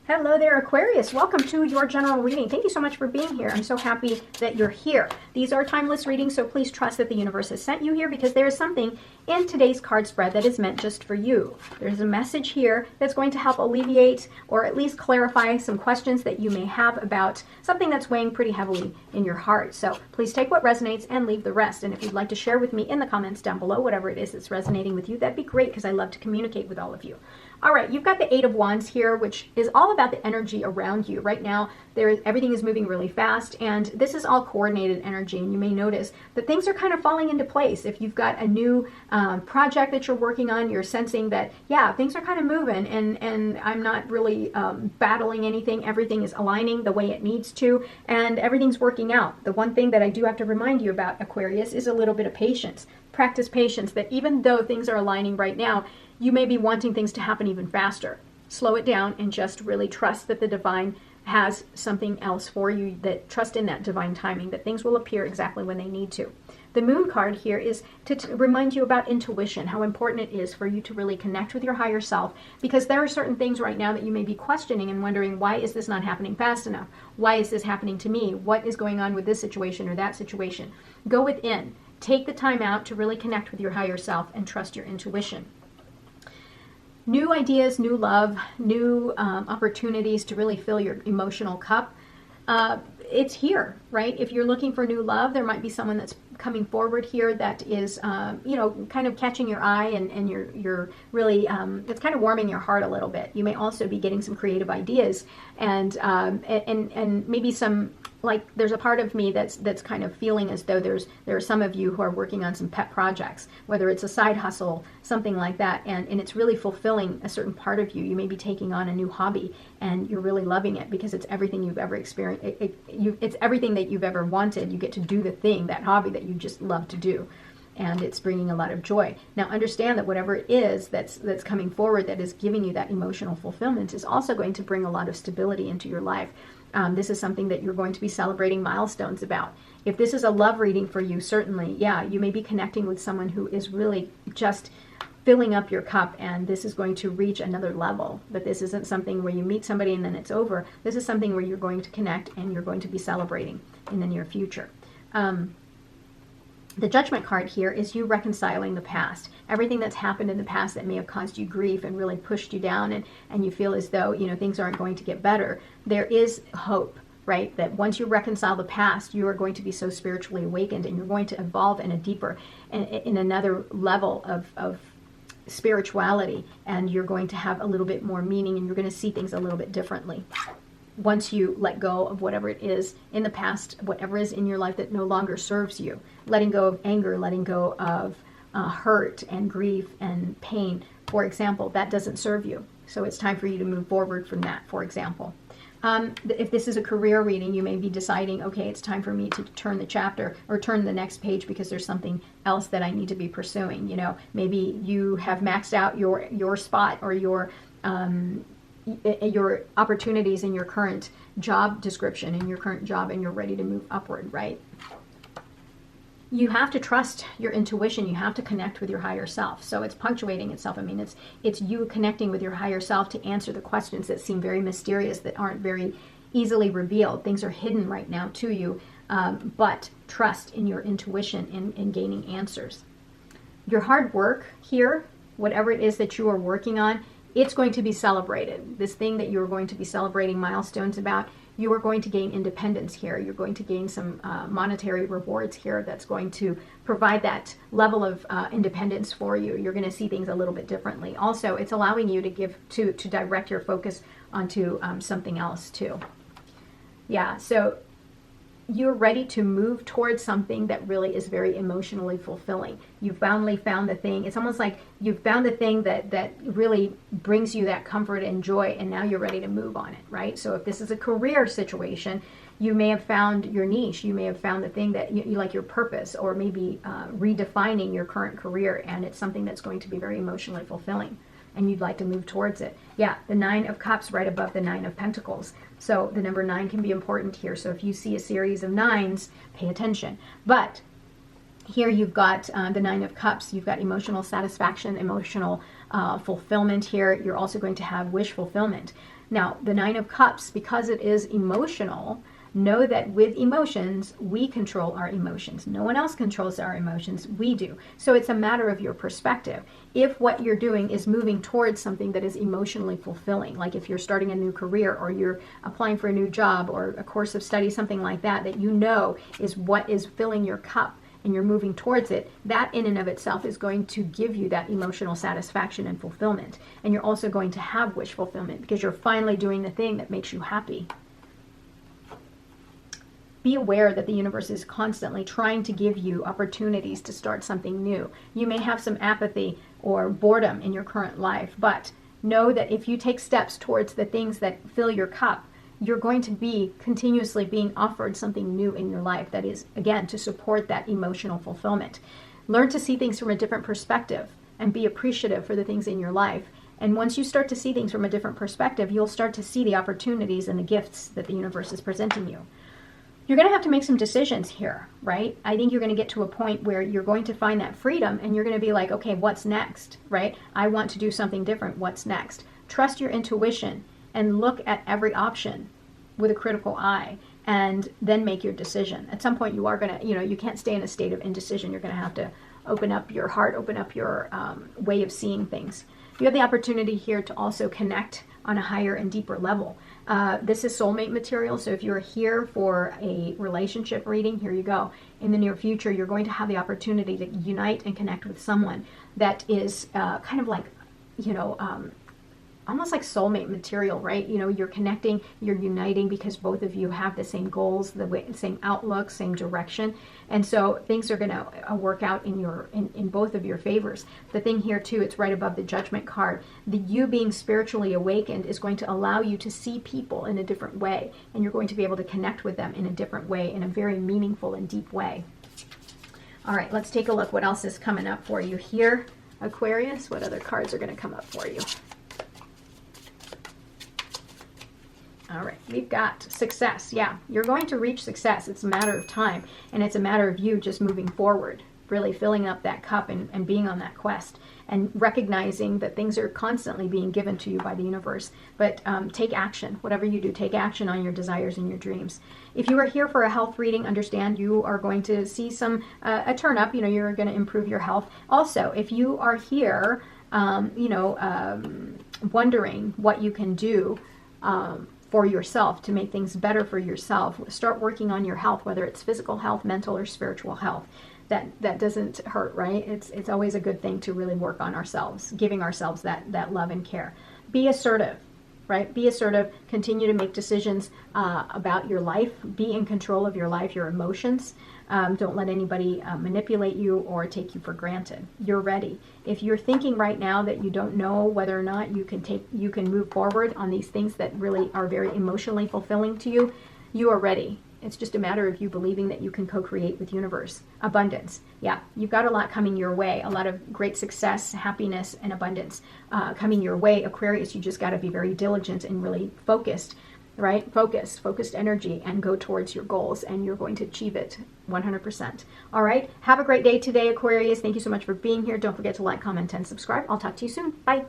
Hello there, Aquarius. Welcome to your general reading. Thank you so much for being here. I'm so happy that you're here. These are timeless readings, so please trust that the universe has sent you here because there is something in today's card spread that is meant just for you. There's a message here that's going to help alleviate or at least clarify some questions that you may have about something that's weighing pretty heavily in your heart. So please take what resonates and leave the rest. And if you'd like to share with me in the comments down below whatever it is that's resonating with you, that'd be great because I love to communicate with all of you. All right, you've got the Eight of Wands here, which is all about the energy around you. Right now, everything is moving really fast, and this is all coordinated energy, and you may notice that things are kind of falling into place. If you've got a new project that you're working on, you're sensing that, yeah, things are kind of moving, and I'm not really battling anything. Everything is aligning the way it needs to, and everything's working out. The one thing that I do have to remind you about, Aquarius, is a little bit of patience. Practice patience, that even though things are aligning right now, you may be wanting things to happen even faster. Slow it down and just really trust that the divine has something else for you, that trust in that divine timing, that things will appear exactly when they need to. The Moon card here is to remind you about intuition, how important it is for you to really connect with your higher self, because there are certain things right now that you may be questioning and wondering, why is this not happening fast enough? Why is this happening to me? What is going on with this situation or that situation? Go within. Take the time out to really connect with your higher self and trust your intuition. New ideas, new love, new opportunities to really fill your emotional cup. It's here, right? If you're looking for new love, there might be someone that's coming forward here that is, kind of catching your eye, and you're really, it's kind of warming your heart a little bit. You may also be getting some creative ideas, and maybe some, like, there's a part of me that's kind of feeling as though there are some of you who are working on some pet projects, whether it's a side hustle, something like that, and it's really fulfilling a certain part of you. You may be taking on a new hobby, and you're really loving it because it's everything you've ever experienced. It's everything that you've ever wanted. You get to do the thing, that hobby that you just love to do, and it's bringing a lot of joy. Now understand that whatever it is that's coming forward that is giving you that emotional fulfillment is also going to bring a lot of stability into your life. This is something that you're going to be celebrating milestones about. If this is a love reading for you, certainly, yeah, you may be connecting with someone who is really just filling up your cup, and this is going to reach another level. But this isn't something where you meet somebody and then it's over. This is something where you're going to connect and you're going to be celebrating in the near future. The Judgment card here is you reconciling the past. Everything that's happened in the past that may have caused you grief and really pushed you down, and you feel as though, things aren't going to get better. There is hope, right? That once you reconcile the past, you are going to be so spiritually awakened, and you're going to evolve in a deeper, in another level of spirituality, and you're going to have a little bit more meaning, and you're going to see things a little bit differently. Once you let go of whatever it is in the past, whatever is in your life that no longer serves you, letting go of anger, letting go of hurt and grief and pain, for example, that doesn't serve you. So it's time for you to move forward from that, for example. If this is a career reading, you may be deciding, okay, it's time for me to turn the chapter or turn the next page because there's something else that I need to be pursuing. Maybe you have maxed out your spot or your opportunities in your current job description, in your current job, and you're ready to move upward, right? You have to trust your intuition. You have to connect with your higher self. So it's punctuating itself. I mean, it's you connecting with your higher self to answer the questions that seem very mysterious, that aren't very easily revealed. Things are hidden right now to you, but trust in your intuition in gaining answers. Your hard work here, whatever it is that you are working on, it's going to be celebrated. This thing that you're going to be celebrating milestones about, you are going to gain independence here. You're going to gain some monetary rewards here that's going to provide that level of independence for you. You're going to see things a little bit differently. Also, it's allowing you to direct your focus onto something else too. Yeah, so you're ready to move towards something that really is very emotionally fulfilling. You've finally found the thing. It's almost like you've found the thing that really brings you that comfort and joy, and now you're ready to move on it, right? So if this is a career situation, you may have found your niche. You may have found the thing that you like, your purpose, or maybe redefining your current career, and it's something that's going to be very emotionally fulfilling, and you'd like to move towards it. Yeah, the Nine of Cups right above the Nine of Pentacles. So the number 9 can be important here. So if you see a series of 9s, pay attention. But here you've got the Nine of Cups. You've got emotional satisfaction, emotional fulfillment here. You're also going to have wish fulfillment. Now, the Nine of Cups, because it is emotional, know that with emotions, we control our emotions. No one else controls our emotions. We do. So it's a matter of your perspective. If what you're doing is moving towards something that is emotionally fulfilling, like if you're starting a new career or you're applying for a new job or a course of study, something like that, that you know is what is filling your cup and you're moving towards it, that in and of itself is going to give you that emotional satisfaction and fulfillment. And you're also going to have wish fulfillment because you're finally doing the thing that makes you happy. Be aware that the universe is constantly trying to give you opportunities to start something new. You may have some apathy or boredom in your current life, but know that if you take steps towards the things that fill your cup, you're going to be continuously being offered something new in your life that is, again, to support that emotional fulfillment. Learn to see things from a different perspective and be appreciative for the things in your life. And once you start to see things from a different perspective, you'll start to see the opportunities and the gifts that the universe is presenting you. You're going to have to make some decisions here, right? I think you're going to get to a point where you're going to find that freedom and you're going to be like, okay, what's next, right? I want to do something different. What's next? Trust your intuition and look at every option with a critical eye and then make your decision. At some point you are going to, you can't stay in a state of indecision. You're going to have to open up your heart, open up your way of seeing things. You have the opportunity here to also connect on a higher and deeper level. This is soulmate material, so if you're here for a relationship reading, here you go. In the near future, you're going to have the opportunity to unite and connect with someone that is kind of like, almost like soulmate material, right? You're connecting, you're uniting because both of you have the same goals, the same outlook, same direction. And so things are going to work out in both of your favors. The thing here too, it's right above the Judgment card. The you being spiritually awakened is going to allow you to see people in a different way. And you're going to be able to connect with them in a different way, in a very meaningful and deep way. All right, let's take a look what else is coming up for you here, Aquarius. What other cards are going to come up for you? All right, we've got success. Yeah, you're going to reach success. It's a matter of time, and it's a matter of you just moving forward, really filling up that cup and being on that quest and recognizing that things are constantly being given to you by the universe. But take action. Whatever you do, take action on your desires and your dreams. If you are here for a health reading, understand you are going to see some a turn up. You're going to improve your health. Also, if you are here, wondering what you can do for yourself to make things better for yourself, start working on your health, whether it's physical health, mental, or spiritual health. That doesn't hurt, right? It's always a good thing to really work on ourselves, giving ourselves that love and care. Be assertive, right? Be assertive. Continue to make decisions about your life. Be in control of your life, your emotions. Don't let anybody manipulate you or take you for granted. You're ready. If you're thinking right now that you don't know whether or not you can move forward on these things that really are very emotionally fulfilling to you, you are ready. It's just a matter of you believing that you can co-create with universe. Abundance. Yeah, you've got a lot coming your way. A lot of great success, happiness, and abundance coming your way. Aquarius, you just got to be very diligent and really focused, right? Focused energy, and go towards your goals, and you're going to achieve it 100%. All right. Have a great day today, Aquarius. Thank you so much for being here. Don't forget to like, comment, and subscribe. I'll talk to you soon. Bye.